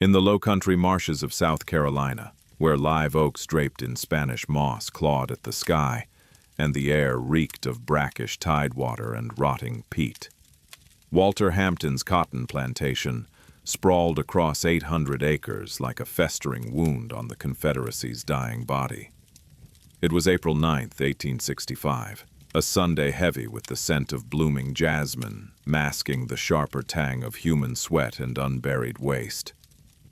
In the low-country marshes of South Carolina, where live oaks draped in Spanish moss clawed at the sky, and the air reeked of brackish tidewater and rotting peat. Walter Hampton's cotton plantation sprawled across 800 acres like a festering wound on the Confederacy's dying body. It was April 9th, 1865, a Sunday heavy with the scent of blooming jasmine, masking the sharper tang of human sweat and unburied waste.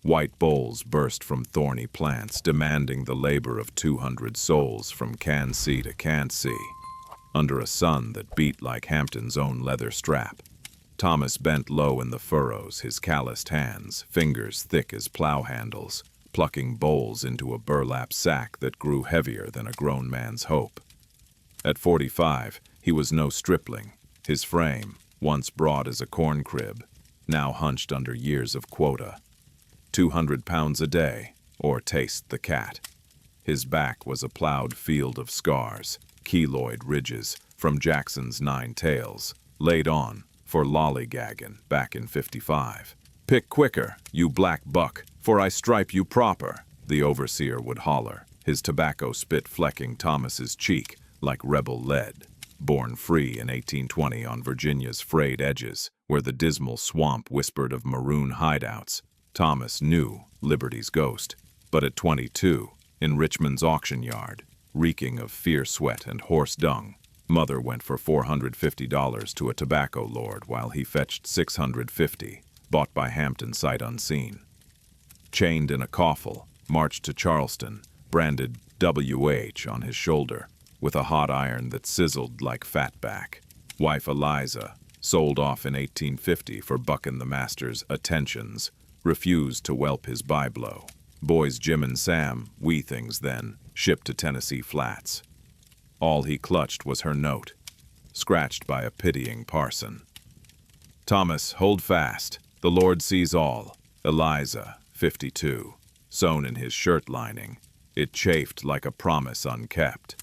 White bowls burst from thorny plants, demanding the labor of 200 souls from can-see to can't-see. Under a sun that beat like Hampton's own leather strap, Thomas bent low in the furrows, his calloused hands, fingers thick as plow handles, plucking bowls into a burlap sack that grew heavier than a grown man's hope. At 45, he was no stripling. His frame, once broad as a corn crib, now hunched under years of quota. 200 pounds a day, or taste the cat. His back was a plowed field of scars, keloid ridges from Jackson's 9 tails, laid on for lollygagging back in '55. "Pick quicker, you black buck, for I stripe you proper," the overseer would holler, his tobacco spit flecking Thomas's cheek like rebel lead. Born free in 1820 on Virginia's frayed edges, where the dismal swamp whispered of maroon hideouts, Thomas knew liberty's ghost. But at 22, in Richmond's auction yard, reeking of fear sweat and horse dung, Mother went for $450 to a tobacco lord while he fetched $650, bought by Hampton sight unseen. Chained in a coffle, marched to Charleston, branded WH on his shoulder, with a hot iron that sizzled like fatback. Wife Eliza, sold off in 1850 for bucking the master's attentions, refused to whelp his byblow. Boys Jim and Sam, wee things then, shipped to Tennessee Flats. All he clutched was her note, scratched by a pitying parson. "Thomas, hold fast. The Lord sees all." Eliza, 52, sewn in his shirt lining. It chafed like a promise unkept.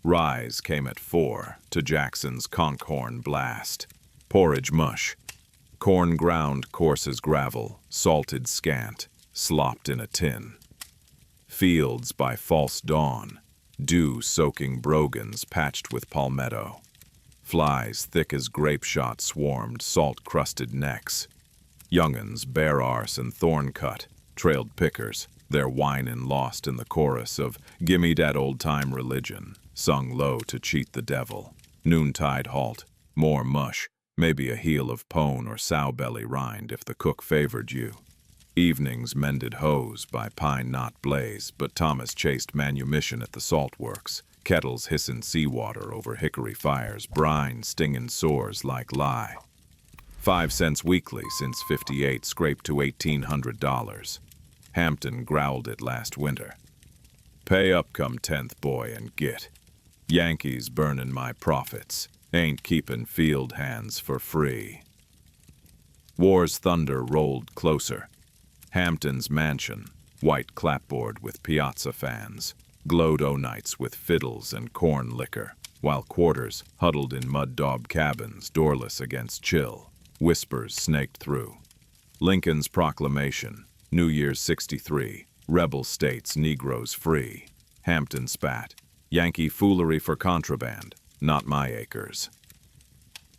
Rise came at 4 to Jackson's conch-horn blast. Porridge mush. Corn ground coarse as gravel, salted scant, slopped in a tin. Fields by false dawn, dew-soaking brogans patched with palmetto. Flies thick as grape shot swarmed salt-crusted necks. Young'uns, bare arse and thorn-cut, trailed pickers, their whinin' lost in the chorus of "Gimme dat old-time religion," sung low to cheat the devil. Noontide halt, more mush, maybe a heel of pone or sow-belly rind if the cook favored you. Evenings mended hose by pine knot blaze, but Thomas chased manumission at the salt works, kettles hissin' seawater over hickory fires, brine stingin' sores like lye. 5 cents weekly since '58 scraped to $1,800. Hampton growled it last winter. "Pay up come 10th, boy, and git. Yankees burnin' my profits. Ain't keepin' field hands for free." War's thunder rolled closer. Hampton's mansion, white clapboard with piazza fans, glowed o-nights with fiddles and corn liquor, while quarters huddled in mud-daubed cabins, doorless against chill. Whispers snaked through. Lincoln's proclamation, New Year's '63, rebel states Negroes free. Hampton spat. "Yankee foolery for contraband, not my acres."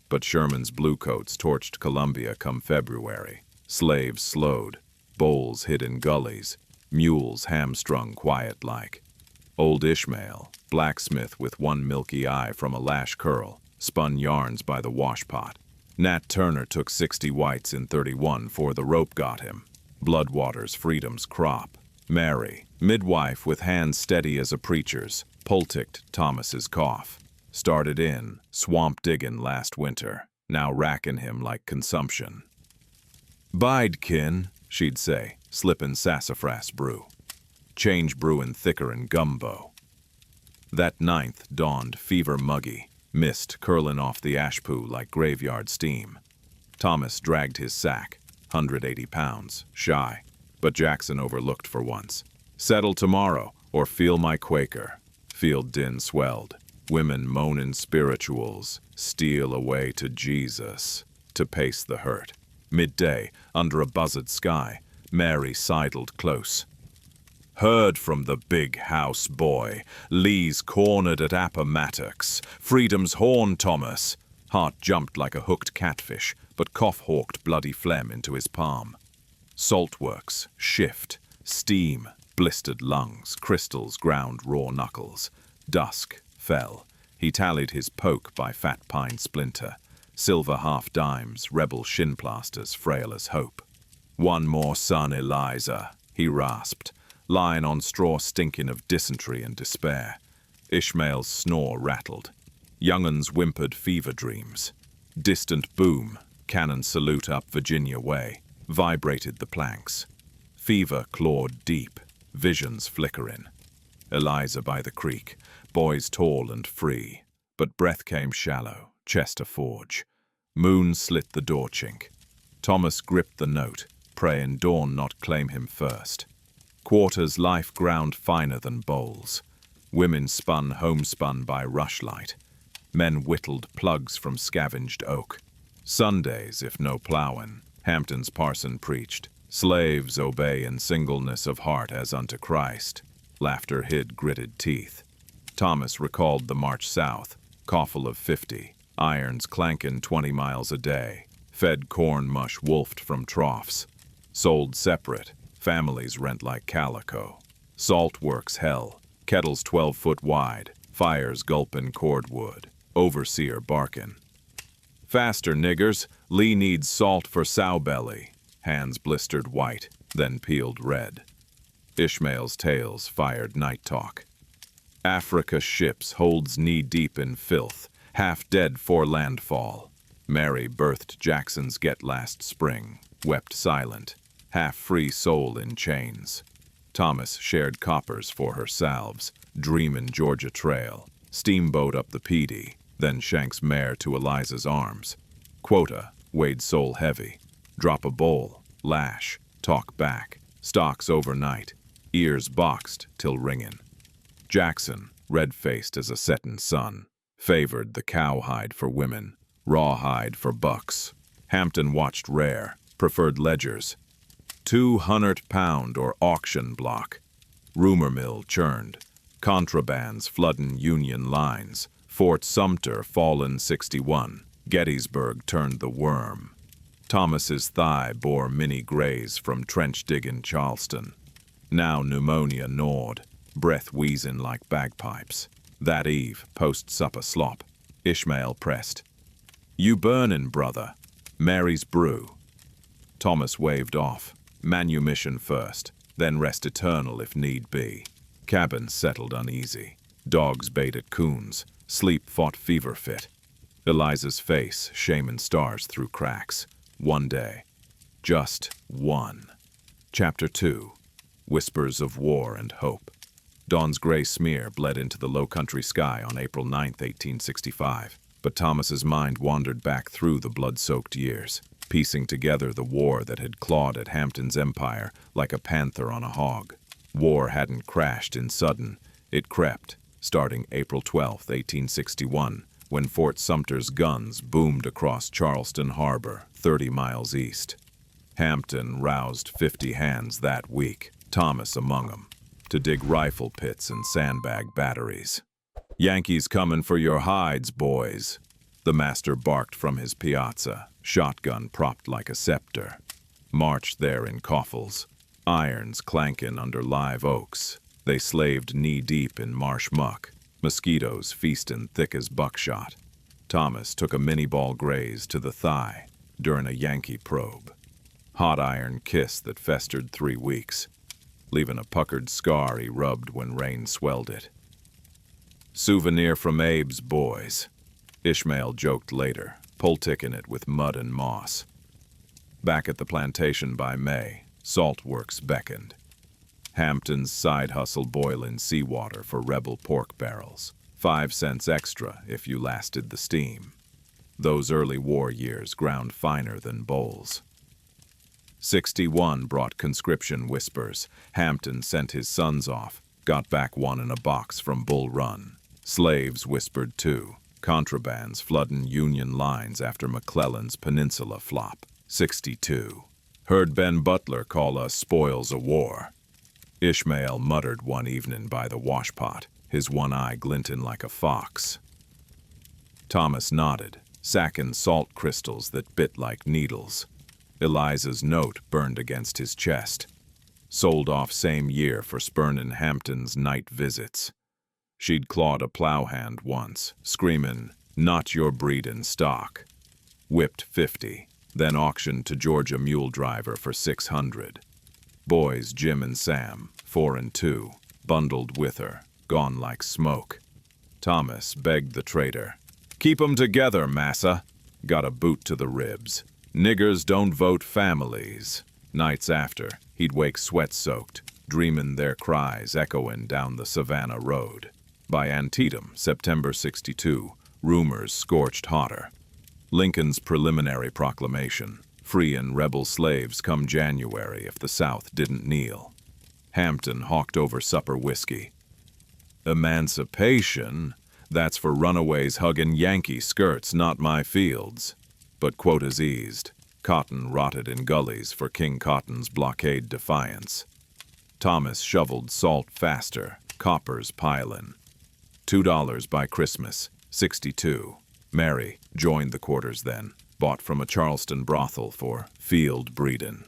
But Sherman's bluecoats torched Columbia come February. Slaves slowed, bowls hid in gullies, mules hamstrung quiet-like. Old Ishmael, blacksmith with one milky eye from a lash curl, spun yarns by the washpot. Nat Turner took 60 whites in '31 'fore the rope got him. Bloodwater's freedom's crop. Mary, midwife with hands steady as a preacher's, poll-ticked Thomas's cough. Started in, swamp diggin' last winter, now rackin' him like consumption. "Bide, kin," she'd say, slippin' sassafras brew. Change brewin' thicker'n gumbo. That 9th dawned fever-muggy, mist curlin' off the ash poo like graveyard steam. Thomas dragged his sack, 180 pounds, shy, but Jackson overlooked for once. "Settle tomorrow, or feel my Quaker." Field din swelled. Women moanin' spirituals, steal away to Jesus, to pace the hurt. Midday, under a buzzed sky, Mary sidled close. Heard from the big house boy. Lee's cornered at Appomattox. Freedom's horn, Thomas. Heart jumped like a hooked catfish, but cough-hawked bloody phlegm into his palm. Saltworks, shift, steam, blistered lungs, crystals ground raw knuckles. Dusk fell. He tallied his poke by fat pine splinter. Silver half-dimes, rebel shin plasters, frail as hope. One more son, Eliza, he rasped, lying on straw stinking of dysentery and despair. Ishmael's snore rattled. Young'uns whimpered fever dreams. Distant boom, cannon salute up Virginia way, vibrated the planks. Fever clawed deep, visions flickering. Eliza by the creek, boys tall and free, but breath came shallow, chest a forge. Moon slit the door chink. Thomas gripped the note, praying dawn not claim him first. Quarters life ground finer than bowls. Women spun homespun by rushlight. Men whittled plugs from scavenged oak. Sundays, if no plowin', Hampton's parson preached. Slaves obey in singleness of heart as unto Christ. Laughter hid gritted teeth. Thomas recalled the march south, coffle of 50, irons clankin' 20 miles a day, fed corn mush wolfed from troughs, sold separate, families rent like calico, salt works hell, kettles 12-foot wide, fires gulpin' cordwood, overseer barkin'. Faster, niggers, Lee needs salt for sow belly. Hands blistered white, then peeled red. Ishmael's tales fired night talk. Africa ships holds knee-deep in filth, half dead for landfall. Mary birthed Jackson's get last spring, wept silent, half-free soul in chains. Thomas shared coppers for her salves, dreamin' Georgia Trail, steamboat up the Petey, then Shank's mare to Eliza's arms. Quota, weighed soul heavy. Drop a bowl, lash, talk back, stocks overnight, ears boxed till ringin'. Jackson, red-faced as a settin' sun, favored the cowhide for women, rawhide for bucks. Hampton watched rare, preferred ledgers. 200-pound or auction block. Rumor mill churned. Contrabands floodin' Union lines. Fort Sumter fallen 61. Gettysburg turned the worm. Thomas's thigh bore mini grays from trench diggin' Charleston. Now pneumonia gnawed, breath wheezin' like bagpipes. That eve, post-supper slop, Ishmael pressed. You burnin', brother. Mary's brew. Thomas waved off. Manumission first, then rest eternal if need be. Cabin settled uneasy. Dogs bayed at coons. Sleep fought fever fit. Eliza's face shaman stars through cracks. One day. Just one. Chapter 2. Whispers of War and Hope. Dawn's gray smear bled into the low-country sky on April 9, 1865, but Thomas's mind wandered back through the blood-soaked years, piecing together the war that had clawed at Hampton's empire like a panther on a hog. War hadn't crashed in sudden. It crept, starting April 12, 1861, when Fort Sumter's guns boomed across Charleston Harbor, 30 miles east. Hampton roused 50 hands that week, Thomas among them, to dig rifle pits and sandbag batteries. Yankees comin' for your hides, boys, the master barked from his piazza, shotgun propped like a scepter. Marched there in coffles, irons clankin' under live oaks. They slaved knee-deep in marsh muck, mosquitoes feastin' thick as buckshot. Thomas took a mini-ball graze to the thigh during a Yankee probe. Hot iron kiss that festered 3 weeks, leaving a puckered scar he rubbed when rain swelled it. Souvenir from Abe's boys, Ishmael joked later, politicking it with mud and moss. Back at the plantation by May, salt works beckoned. Hampton's side hustle boiling seawater for rebel pork barrels. 5 cents extra if you lasted the steam. Those early war years ground finer than bowls. 61 brought conscription whispers. Hampton sent his sons off, got back one in a box from Bull Run. Slaves whispered too. Contrabands flooding Union lines after McClellan's Peninsula flop. 62. Heard Ben Butler call us spoils o' war. Ishmael muttered one evening by the washpot, his one eye glinting like a fox. Thomas nodded, sacking salt crystals that bit like needles. Eliza's note burned against his chest. Sold off same year for spurnin' Hampton's night visits. She'd clawed a plowhand once, screamin', "Not your breedin' stock." Whipped 50, then auctioned to Georgia mule driver for 600. Boys Jim and Sam, 4 and 2, bundled with her, gone like smoke. Thomas begged the trader, "Keep 'em together, massa." Got a boot to the ribs. Niggers don't vote families. Nights after, he'd wake sweat-soaked, dreamin' their cries echoing down the Savannah Road. By Antietam, September 62, rumors scorched hotter. Lincoln's preliminary proclamation, free and rebel slaves come January if the South didn't kneel. Hampton hawked over supper whiskey. Emancipation? That's for runaways hugging Yankee skirts, not my fields. But quotas eased. Cotton rotted in gullies for King Cotton's blockade defiance. Thomas shoveled salt faster, coppers pilin'. $2 by Christmas, 62. Mary joined the quarters then, bought from a Charleston brothel for field breedin'.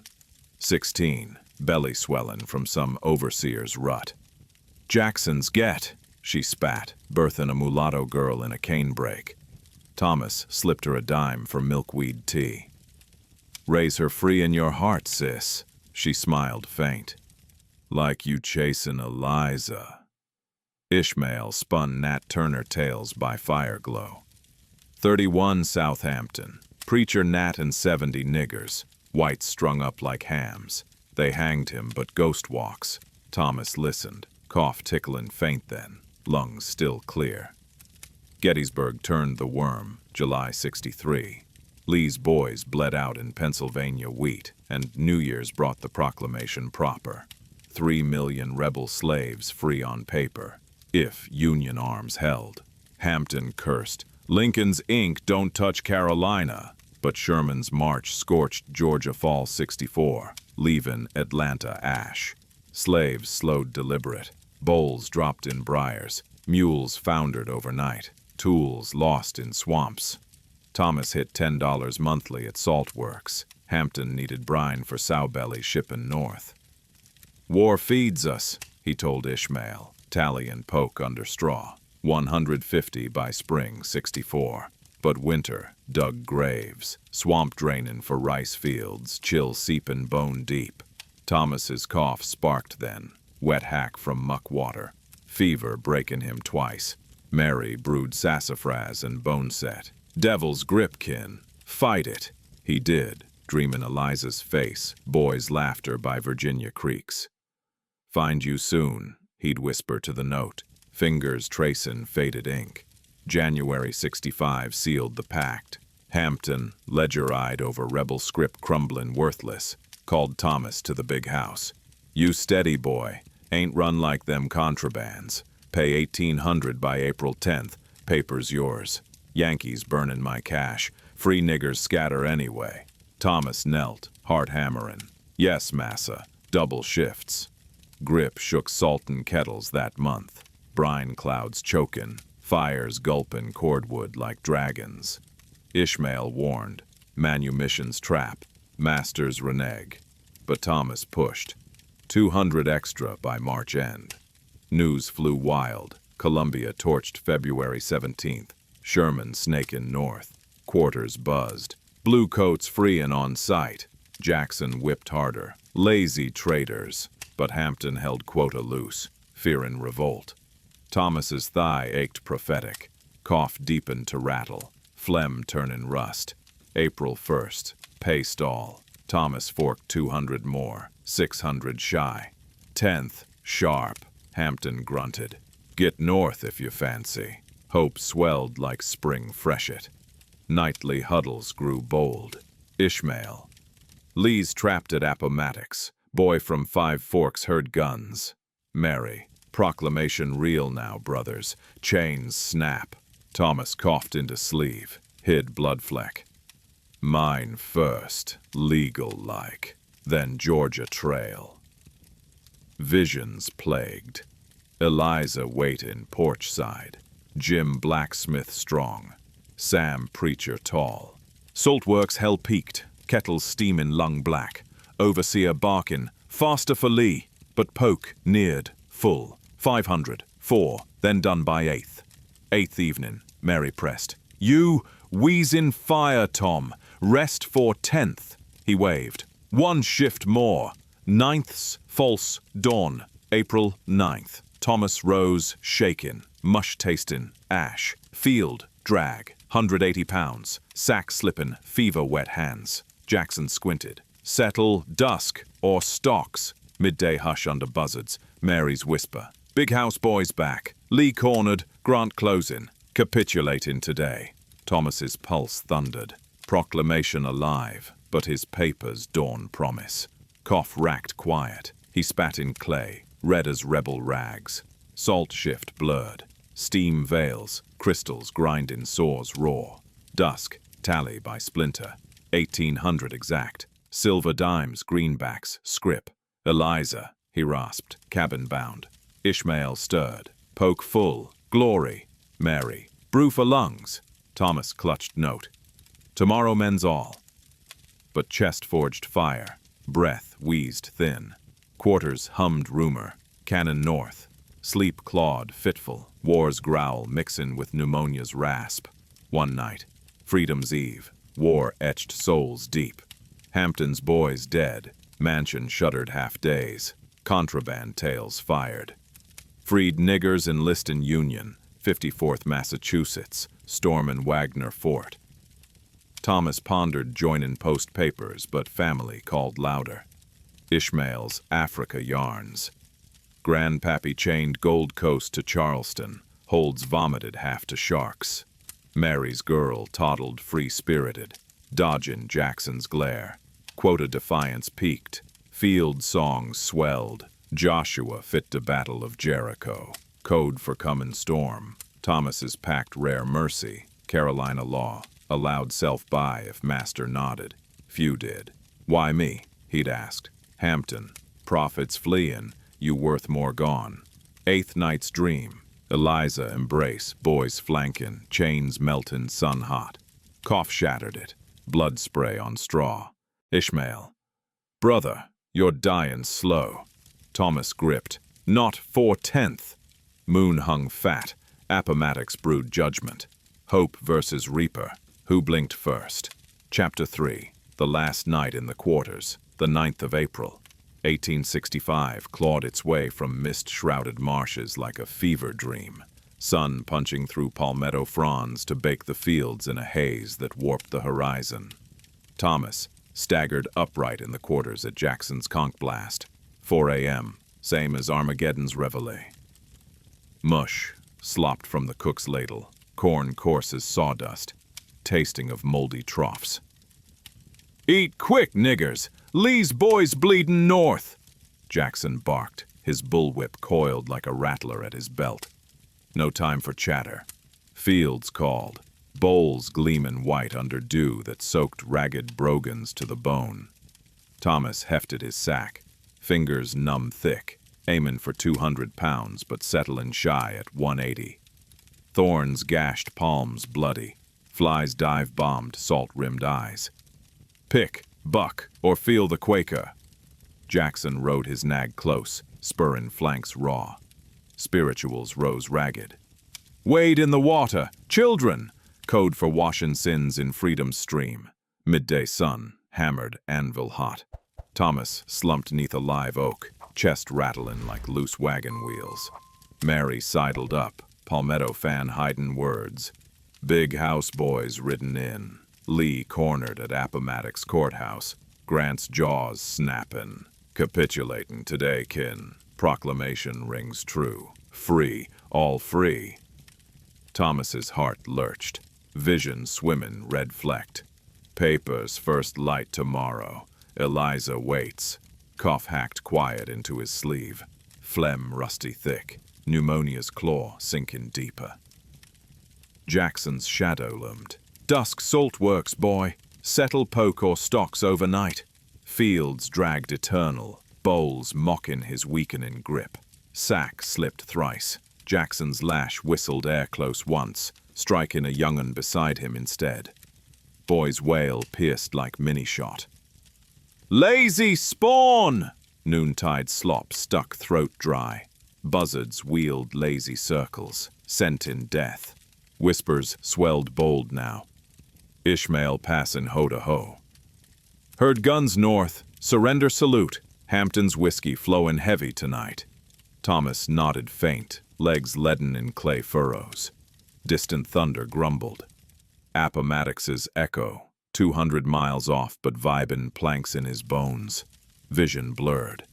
16. Belly swellin' from some overseer's rut. "Jackson's get," she spat, birthin' a mulatto girl in a canebrake. Thomas slipped her a dime for milkweed tea. "Raise her free in your heart, sis," she smiled faint. "Like you chasin' Eliza." Ishmael spun Nat Turner tales by fire glow. 31 Southampton. Preacher Nat and 70 niggers. Whites strung up like hams. They hanged him, but ghost walks. Thomas listened, cough tickling faint then, lungs still clear. Gettysburg turned the worm, July 63. Lee's boys bled out in Pennsylvania wheat, and New Year's brought the proclamation proper. 3 million rebel slaves free on paper, if Union arms held. Hampton cursed, "Lincoln's ink don't touch Carolina," but Sherman's march scorched Georgia fall 64, leaving Atlanta ash. Slaves slowed deliberate, bowls dropped in briars, mules foundered overnight, tools lost in swamps. Thomas hit $10 monthly at Salt Works. Hampton needed brine for Sowbelly shipping north. "War feeds us," he told Ishmael, tally and poke under straw. 150 by spring 64. But winter dug graves, swamp drainin' for rice fields, chill seepin' bone deep. Thomas's cough sparked then, wet hack from muck water, fever breaking him twice. Mary brewed sassafras and boneset. "Devil's grip, kin. Fight it." He did, dreamin' Eliza's face, boys' laughter by Virginia creeks. "Find you soon," he'd whisper to the note, fingers tracin' faded ink. January 65 sealed the pact. Hampton, ledger-eyed over rebel script crumblin' worthless, called Thomas to the big house. "You steady, boy. Ain't run like them contrabands. Pay 1,800 by April 10th. Paper's yours. Yankees burnin' my cash. Free niggers scatter anyway." Thomas knelt, heart hammerin'. "Yes, massa. Double shifts." Grip shook saltin' kettles that month. Brine clouds chokin'. Fires gulpin' cordwood like dragons. Ishmael warned, manumission's trap, masters renege. But Thomas pushed. 200 extra by March end. News flew wild. Columbia torched February 17th. Sherman snaking north. Quarters buzzed. Blue coats freeing on sight. Jackson whipped harder. Lazy traitors. But Hampton held quota loose, fearing revolt. Thomas's thigh ached prophetic. Cough deepened to rattle. Phlegm turnin' rust. April 1st. Pay stall. Thomas forked 200 more. 600 shy. 10th. Sharp. Hampton grunted. "Get north if you fancy." Hope swelled like spring freshet. Nightly huddles grew bold. Ishmael. Lee's trapped at Appomattox. Boy from Five Forks heard guns. Mary. Proclamation real now, brothers. Chains snap. Thomas coughed into sleeve. Hid blood fleck. "Mine first. Legal like." then Georgia Trail. Visions plagued. Eliza wait in porch side. Jim blacksmith strong. Sam preacher tall. Saltworks hell peaked. Kettles steamin' lung black. Overseer barkin', faster for Lee. But Poke neared, full. 500, 4, then done by 8th. 8th evening, Mary pressed. You wheezin' fire, Tom. Rest for 10th. He waved. 1 shift more. 9th's false dawn. April 9th. Thomas rose, shakin', mush tastin', ash. Field, drag. 180 pounds. Sack slippin', fever wet hands. Jackson squinted. Settle, dusk, or stocks. Midday hush under buzzards. Mary's whisper. Big house boys back. Lee cornered, Grant closin'. Capitulatin' today. Thomas's pulse thundered. Proclamation alive, but his papers dawn promise. Cough racked quiet. He spat in clay, red as rebel rags. Salt shift blurred. Steam veils, crystals grind in saws raw. Dusk, tally by splinter. 1800 exact. Silver dimes, greenbacks, scrip. Eliza, he rasped, cabin bound. Ishmael stirred. Poke full. Glory. Mary. Brew for lungs. Thomas clutched note. Tomorrow men's all. But chest forged fire. Breath wheezed thin. Quarters hummed rumor. Cannon north. Sleep clawed, fitful. War's growl mixin' with pneumonia's rasp. One night. Freedom's eve. War etched souls deep. Hampton's boys dead. Mansion shuddered half days. Contraband tales fired. Freed niggers enlistin' Union. 54th Massachusetts. Stormin' Wagner Fort. Thomas pondered joinin' post papers, but family called louder. Ishmael's Africa yarns. Grandpappy chained Gold Coast to Charleston. Holds vomited half to sharks. Mary's girl toddled free-spirited. Dodgin' Jackson's glare. Quota defiance peaked. Field songs swelled. Joshua fit to Battle of Jericho. Code for comin' storm. Thomas's packed rare mercy. Carolina law. Allowed self-buy if master nodded. Few did. Why me? He'd asked. Hampton. Profits fleein'. You worth more gone. 8th night's dream. Eliza embrace. Boys flankin'. Chains meltin' sun hot. Cough shattered it. Blood spray on straw. Ishmael. Brother, you're dyin' slow. Thomas gripped. Not 4/10th. Moon hung fat. Appomattox brewed judgment. Hope versus Reaper. Who blinked first? Chapter 3. The last night in the quarters. The 9th of April. 1865 clawed its way from mist-shrouded marshes like a fever dream. Sun punching through palmetto fronds to bake the fields in a haze that warped the horizon. Thomas staggered upright in the quarters at Jackson's conch blast. 4 a.m., same as Armageddon's reveille. Mush slopped from the cook's ladle, corn coarse as sawdust, tasting of moldy troughs. Eat quick, niggers! Lee's boys bleedin' north! Jackson barked, his bullwhip coiled like a rattler at his belt. No time for chatter. Fields called, bowls gleamin' white under dew that soaked ragged brogans to the bone. Thomas hefted his sack, fingers numb thick, aimin' for 200 pounds but settlin' shy at 180. Thorns gashed palms bloody, flies dive-bombed salt-rimmed eyes. Pick, buck, or feel the Quaker. Jackson rode his nag close, spurrin' flanks raw. Spirituals rose ragged. Wade in the water, children! Code for washin' sins in freedom's stream. Midday sun, hammered anvil hot. Thomas slumped neath a live oak, chest rattling like loose wagon wheels. Mary sidled up, palmetto fan hidin' words. Big house boys ridden in. Lee cornered at Appomattox Courthouse. Grant's jaws snappin'. Capitulatin' today, kin. Proclamation rings true. Free, all free. Thomas's heart lurched. Vision swimmin' red-flecked. Papers first light tomorrow. Eliza waits. Cough hacked quiet into his sleeve. Phlegm rusty thick. Pneumonia's claw sinkin' deeper. Jackson's shadow loomed. Dusk salt works, boy. Settle Poke or stocks overnight. Fields dragged eternal, Bowles mocking his weakening grip. Sack slipped thrice. Jackson's lash whistled air close once, striking a young'un beside him instead. Boy's wail pierced like mini-shot. "Lazy spawn!" Noontide slop stuck throat dry. Buzzards wheeled lazy circles, scenting death. Whispers swelled bold now. Ishmael passing ho-to-ho. "Heard guns north, surrender salute. Hampton's whiskey flowing heavy tonight." Thomas nodded faint, legs leaden in clay furrows. Distant thunder grumbled. Appomattox's echo, 200 miles off but vibin' planks in his bones. Vision blurred.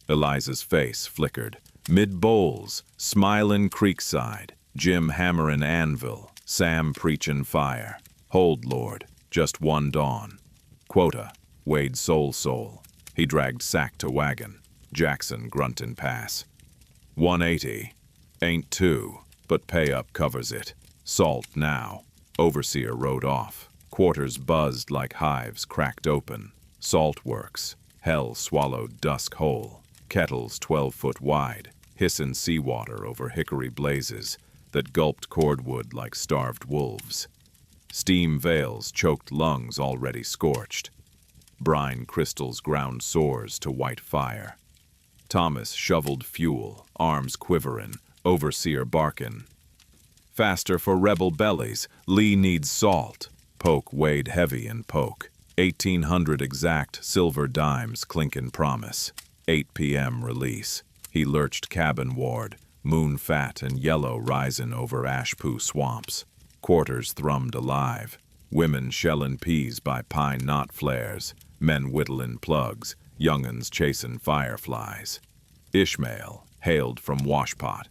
Eliza's face flickered. Mid-Bowles, smilin' creekside, Jim hammerin' anvil, Sam preachin' fire. Hold, Lord, just one dawn. Quota, Wade soul. He dragged Sack to wagon. Jackson gruntin' pass. 180. Ain't two, but pay up covers it. Salt now. Overseer rode off. Quarters buzzed like hives cracked open. Salt works. Hell swallowed dusk whole. Kettles 12-foot wide. Hissin' seawater over hickory blazes that gulped cordwood like starved wolves. Steam veils choked lungs already scorched. Brine crystals ground sores to white fire. Thomas shoveled fuel, arms quiverin', overseer barkin'. "Faster for rebel bellies, Lee needs salt." Poke weighed heavy in poke. 1800 exact silver dimes clinkin' promise. 8 p.m. release. He lurched cabin ward, moon fat and yellow risin' over ashpoo swamps. Quarters thrummed alive. Women shellin' peas by pine knot flares. Men whittlin' plugs, young'uns chasin' fireflies. Ishmael hailed from washpot.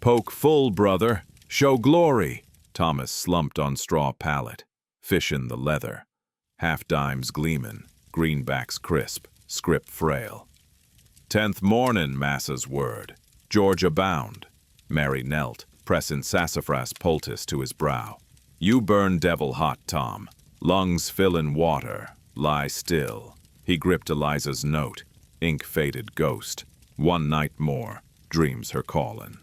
"Poke full, brother. Show glory." Thomas slumped on straw pallet, fishin' the leather. Half-dimes gleamin', greenbacks crisp, script frail. "10th mornin', massa's word. Georgia bound." Mary knelt, pressin' sassafras poultice to his brow. "You burn devil hot, Tom. Lungs fillin' water. Lie still." He gripped Eliza's note, ink-faded ghost. 1 night more, dreams her callin'.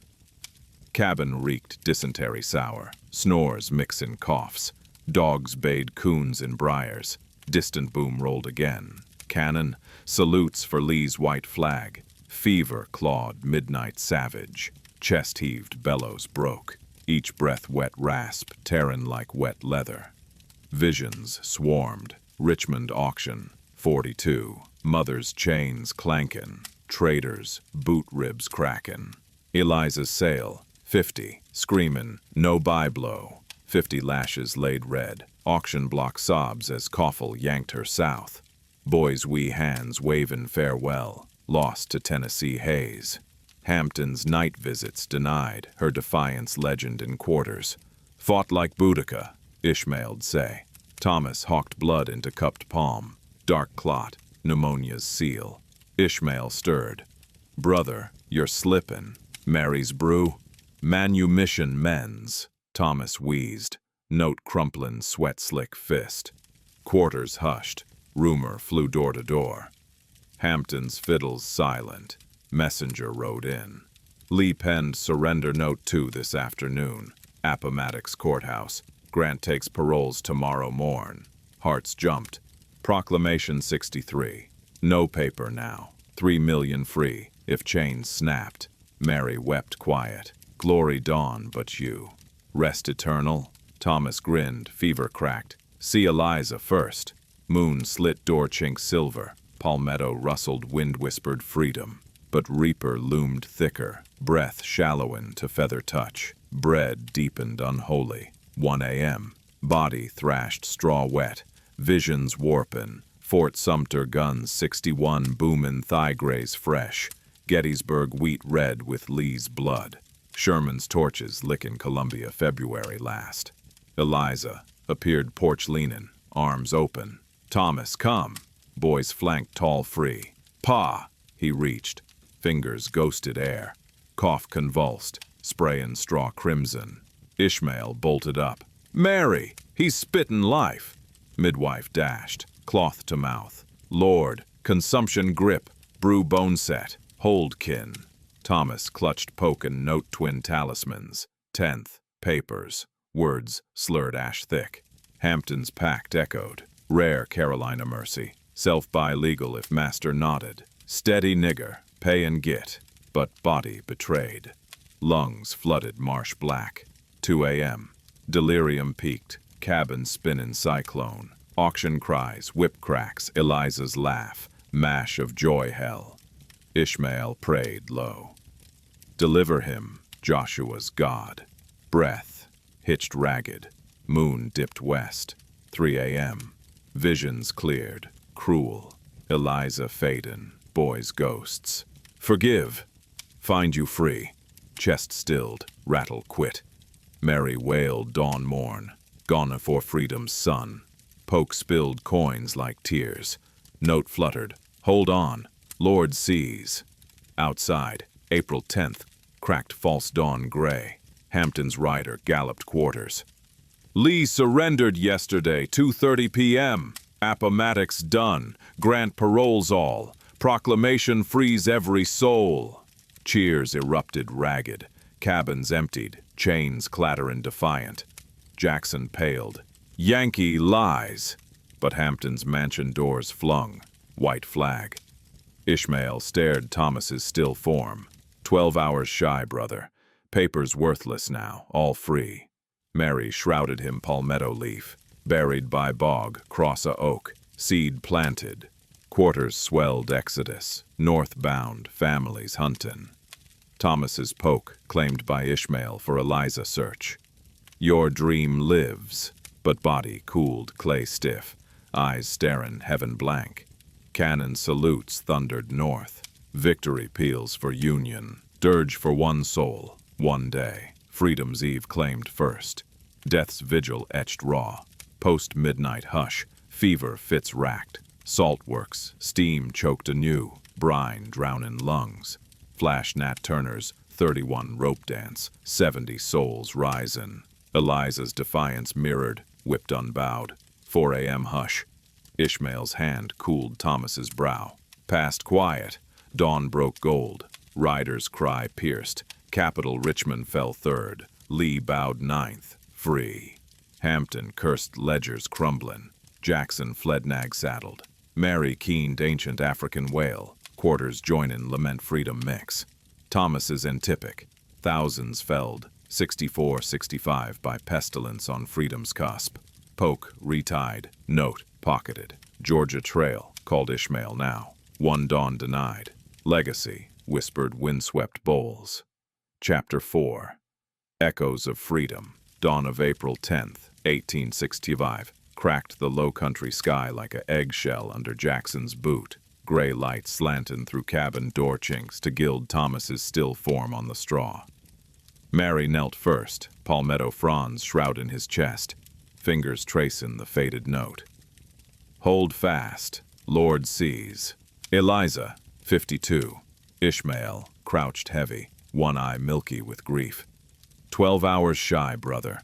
Cabin reeked dysentery sour, snores mixin' coughs. Dogs bayed coons in briars. Distant boom rolled again. Cannon, salutes for Lee's white flag. Fever clawed midnight savage. Chest heaved, bellows broke. Each breath wet rasp, tearin' like wet leather. Visions swarmed. Richmond auction, 42. Mothers' chains clankin'. Traders, boot ribs crackin'. Eliza's sale, 50. Screamin', no buy blow. 50 lashes laid red. Auction block sobs as Coffle yanked her south. Boys' wee hands wavin' farewell. Lost to Tennessee haze. Hampton's night visits denied, her defiance legend in quarters. Fought like Boudica, Ishmael'd say. Thomas hawked blood into cupped palm. Dark clot, pneumonia's seal. Ishmael stirred. "Brother, you're slippin'. Mary's brew?" "Manumission men's." Thomas wheezed. Note crumplin' sweat-slick fist. Quarters hushed. Rumor flew door to door. Hampton's fiddles silent. Messenger rode in. Lee penned surrender note 2 this afternoon. Appomattox Courthouse. Grant takes paroles tomorrow morn. Hearts jumped. Proclamation 63. No paper now. 3 million free, if chains snapped. Mary wept quiet. Glory dawn but you. Rest eternal? Thomas grinned, fever cracked. See Eliza first. Moon slit door chink silver. Palmetto rustled wind-whispered freedom. But reaper loomed thicker, breath shallowin' to feather touch. Bread deepened unholy. 1 a.m. Body thrashed straw wet. Visions warpin'. Fort Sumter guns 61 boomin' thigh grays fresh. Gettysburg wheat red with Lee's blood. Sherman's torches lickin' Columbia February last. Eliza appeared porch leanin', arms open. "Thomas, come." Boys flanked tall free. "Pa!" He reached. Fingers ghosted air. Cough convulsed, sprayin' straw crimson. Ishmael bolted up. "Mary! He's spittin' life!" Midwife dashed, cloth to mouth. Lord, consumption grip, brew bone set, hold kin. Thomas clutched poke and note twin talismans. 10th, papers, words slurred ash thick. Hampton's pact echoed. Rare Carolina mercy, self-buy legal if master nodded. Steady nigger, pay and git, but body betrayed. Lungs flooded marsh black. 2 a.m. Delirium peaked, cabin spinning cyclone. Auction cries, whip cracks, Eliza's laugh, mash of joy hell. Ishmael prayed low. Deliver him, Joshua's God. Breath, hitched ragged, moon dipped west. 3 a.m. Visions cleared, cruel. Eliza Faden, boys' ghosts. Forgive, find you free. Chest stilled, rattle quit. Mary wailed dawn morn, gone for freedom's sun. Poke spilled coins like tears. Note fluttered, hold on, Lord sees. Outside, April 10th, cracked false dawn gray. Hampton's rider galloped quarters. Lee surrendered yesterday, 2:30 p.m. Appomattox done. Grant paroles all. Proclamation frees every soul. Cheers erupted ragged. Cabins emptied. Chains clattering defiant. Jackson paled. Yankee lies. But Hampton's mansion doors flung. White flag. Ishmael stared Thomas's still form. 12 hours shy, brother. Papers worthless now, all free. Mary shrouded him palmetto leaf. Buried by bog, cross a oak. Seed planted. Quarters swelled exodus. Northbound, families huntin'. Thomas's poke, claimed by Ishmael for Eliza search. Your dream lives, but body cooled clay stiff, eyes staring heaven blank. Cannon salutes thundered north. Victory peals for Union. Dirge for one soul, one day. Freedom's eve claimed first. Death's vigil etched raw. Post-midnight hush, fever fits racked. Salt works, steam choked anew. Brine drowning lungs. Flash Nat Turner's 31 rope dance. 70 souls risin'. Eliza's defiance mirrored, whipped unbowed. 4 a.m. hush. Ishmael's hand cooled Thomas's brow. Past quiet. Dawn broke gold. Rider's cry pierced. Capital Richmond fell third. Lee bowed ninth. Free. Hampton cursed ledgers crumbling. Jackson fled nag saddled. Mary keened ancient African wail. Quarters joinin' lament freedom mix. Thomas's antipic. Thousands felled. 64-65 by pestilence on freedom's cusp. Poke retied. Note pocketed. Georgia Trail called Ishmael now. One dawn denied. Legacy whispered windswept bowls. Chapter 4. Echoes of Freedom. Dawn of April 10th, 1865. Cracked the low country sky like a eggshell under Jackson's boot. Gray light slanting through cabin door chinks to gild Thomas's still form on the straw. Mary knelt first, palmetto fronds shrouding his chest, fingers tracing the faded note. Hold fast, Lord sees. Eliza, 52. Ishmael, crouched heavy, one eye milky with grief. 12 hours shy, brother.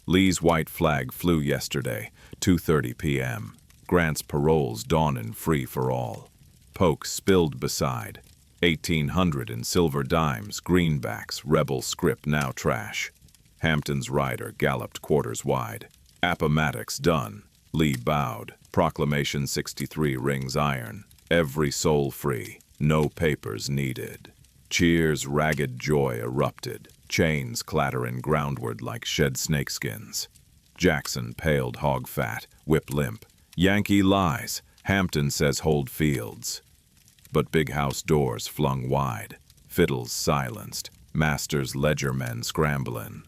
Lee's white flag flew yesterday, 2:30 p.m. Grant's paroles dawning free for all. Poke spilled beside. 1800 in silver dimes, greenbacks, rebel script now trash. Hampton's rider galloped quarters wide. Appomattox done. Lee bowed. Proclamation 63 rings iron. Every soul free. No papers needed. Cheers ragged joy erupted. Chains clattering groundward like shed snakeskins. Jackson paled hog fat, whip limp. Yankee lies. Hampton says hold fields. But big house doors flung wide. Fiddles silenced. Master's ledger men scrambling.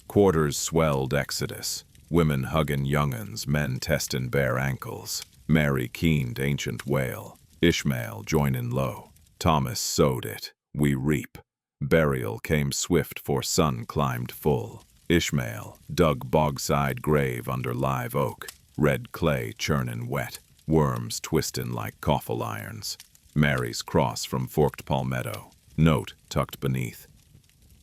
Quarters swelled exodus. Women hugging young'uns, men testing bare ankles. Mary keened ancient wail. Ishmael joining low. Thomas sowed it. We reap. Burial came swift for sun climbed full. Ishmael dug bogside grave under live oak. Red clay churning wet. Worms twisting like coffle irons. Mary's cross from forked palmetto. Note tucked beneath.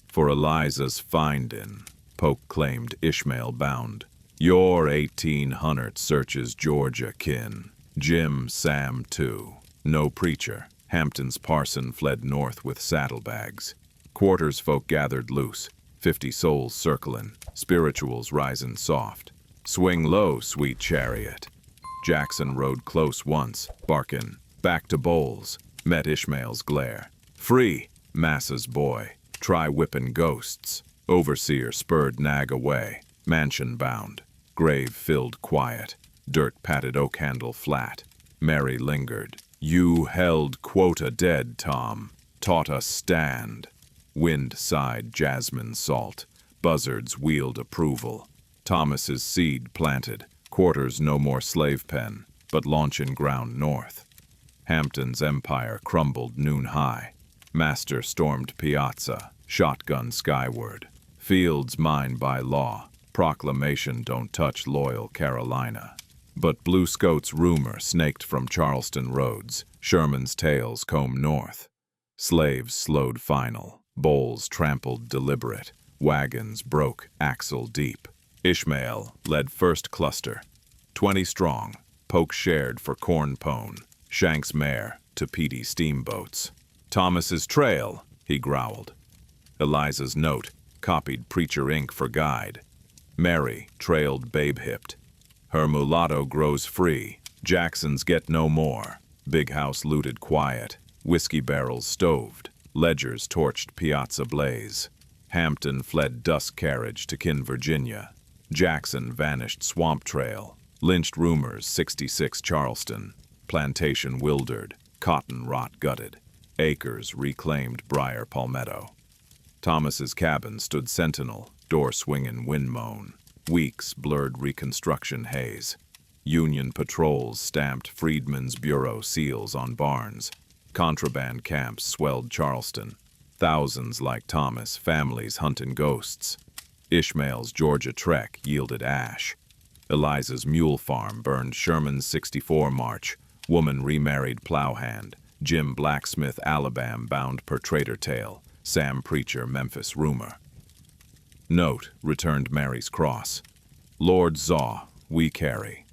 For Eliza's findin', Poke claimed Ishmael bound. Your 1800 searches Georgia kin. Jim, Sam, too. No preacher. Hampton's parson fled north with saddlebags. Quarters folk gathered loose, 50 souls circlin', spirituals risin' soft. Swing low, sweet chariot. Jackson rode close once, barkin', back to bowls, met Ishmael's glare. Free, Massa's boy, try whippin' ghosts. Overseer spurred nag away, mansion bound. Grave filled quiet, dirt patted oak handle flat. Mary lingered. You held quota dead, Tom, taught us stand. Wind sighed jasmine salt, buzzards wheeled approval. Thomas's seed planted, quarters no more slave pen, but launching ground north. Hampton's empire crumbled noon high. Master stormed piazza, shotgun skyward. Fields mine by law, proclamation don't touch loyal Carolina. But Blue Scout's rumor snaked from Charleston roads, Sherman's tales comb north. Slaves slowed final, bowls trampled deliberate, wagons broke axle deep. Ishmael led first cluster, 20 strong, Polk shared for corn pone, Shank's mare to Petey steamboats. Thomas's trail, he growled. Eliza's note copied preacher ink for guide. Mary trailed babe-hipped. Her mulatto grows free, Jackson's get no more. Big house looted quiet, whiskey barrels stoved, ledgers torched piazza blaze. Hampton fled dusk carriage to kin Virginia. Jackson vanished swamp trail. Lynched rumors 66 Charleston. Plantation wildered, cotton rot gutted. Acres reclaimed briar palmetto. Thomas's cabin stood sentinel, door swinging wind moan. Weeks blurred Reconstruction haze. Union patrols stamped Freedmen's Bureau seals on barns. Contraband camps swelled Charleston. Thousands like Thomas, families hunting ghosts. Ishmael's Georgia trek yielded ash. Eliza's mule farm burned Sherman's 64 march. Woman remarried plowhand. Jim blacksmith Alabama bound per trader tale. Sam preacher Memphis rumor. Note returned Mary's cross. Lord Zaw, we carry.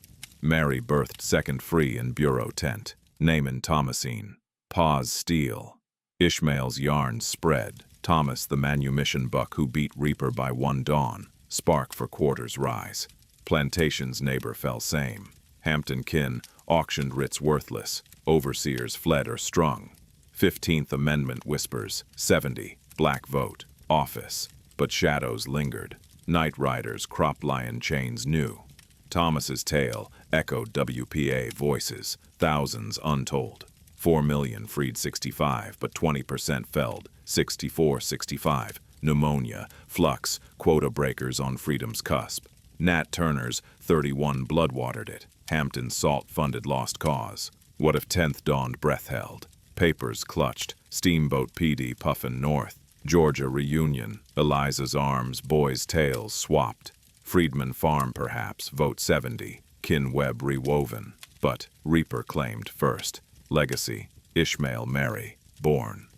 Mary birthed second free in bureau tent. Naaman Thomasine. Paws steel. Ishmael's yarn spread. Thomas the manumission buck who beat Reaper by one dawn. Spark for quarters rise. Plantation's neighbor fell same. Hampton kin auctioned writs worthless. Overseers fled or strung. 15th Amendment whispers, 70, black vote, office. But shadows lingered. Night riders crop lion chains knew. Thomas's tale echoed WPA voices, thousands untold. 4 million freed 65, but 20% felled, 64-65. Pneumonia, flux, quota breakers on freedom's cusp. Nat Turner's 31 blood-watered it. Hampton salt-funded lost cause. What if 10th dawned breath held? Papers clutched, steamboat PD puffin' north. Georgia reunion, Eliza's arms, boys' tails swapped. Freedman Farm perhaps, vote 70. Kin web rewoven. But Reaper claimed first. Legacy, Ishmael Mary, born.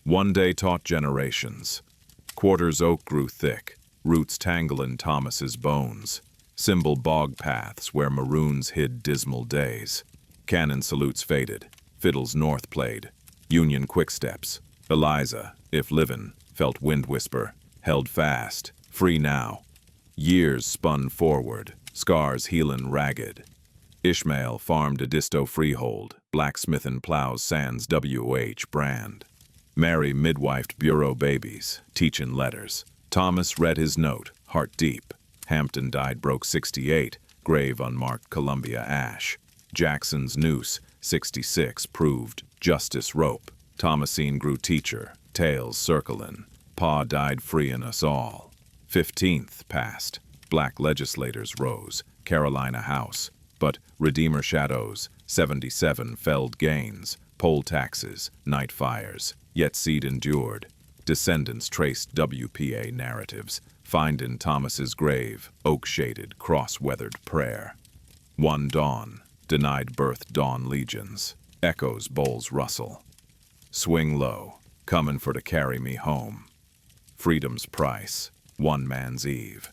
One day taught generations. Quarters oak grew thick, roots tanglin' Thomas's bones. Symbol bog paths where maroons hid dismal days. Cannon salutes faded, fiddles north played. Union quicksteps. Eliza, if livin', felt wind whisper, held fast, free now. Years spun forward, scars healin' ragged. Ishmael farmed a disto freehold, blacksmithin' plows sans WH brand. Mary midwifed bureau babies, teachin' letters. Thomas read his note, heart deep. Hampton died broke 68, grave unmarked Columbia ash. Jackson's noose, 66, proved justice rope. Thomasine grew teacher, tails circlin'. Pa died freein' us all. 15th passed. Black legislators rose, Carolina House. But Redeemer shadows, 77 felled gains, poll taxes, night fires. Yet seed endured. Descendants traced WPA narratives. Find in Thomas's grave, oak-shaded, cross-weathered prayer. One dawn, denied birth dawn legions. Echoes bowls rustle. Swing low, comin' for to carry me home. Freedom's price, one man's eve.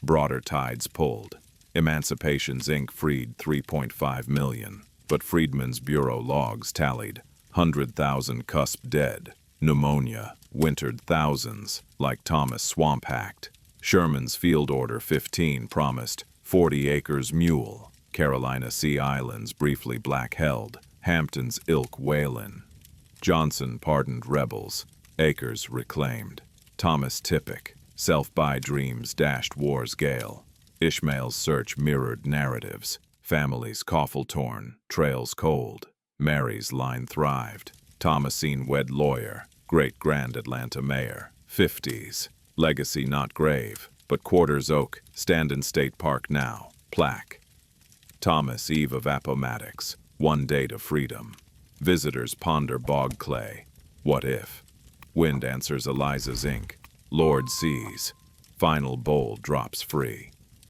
Broader tides pulled. Emancipations Inc. freed 3.5 million, but Freedmen's Bureau logs tallied 100,000 cusp dead. Pneumonia wintered thousands, like Thomas Swamp hacked. Sherman's Field Order 15 promised 40 acres mule. Carolina Sea Islands briefly black-held. Hampton's ilk Whalen. Johnson pardoned rebels. Acres reclaimed. Thomas Tippick. Self-buy dreams dashed war's gale. Ishmael's search mirrored narratives. Families coffle-torn, trails cold. Mary's line thrived. Thomasine wed lawyer. Great-grand Atlanta mayor. 50s. Legacy not grave, but Quarters Oak. Stand in State Park now. Plaque. Thomas eve of Appomattox. One date of freedom. Visitors ponder bog clay. What if? Wind answers Eliza's ink. Lord sees. Final bowl drops free.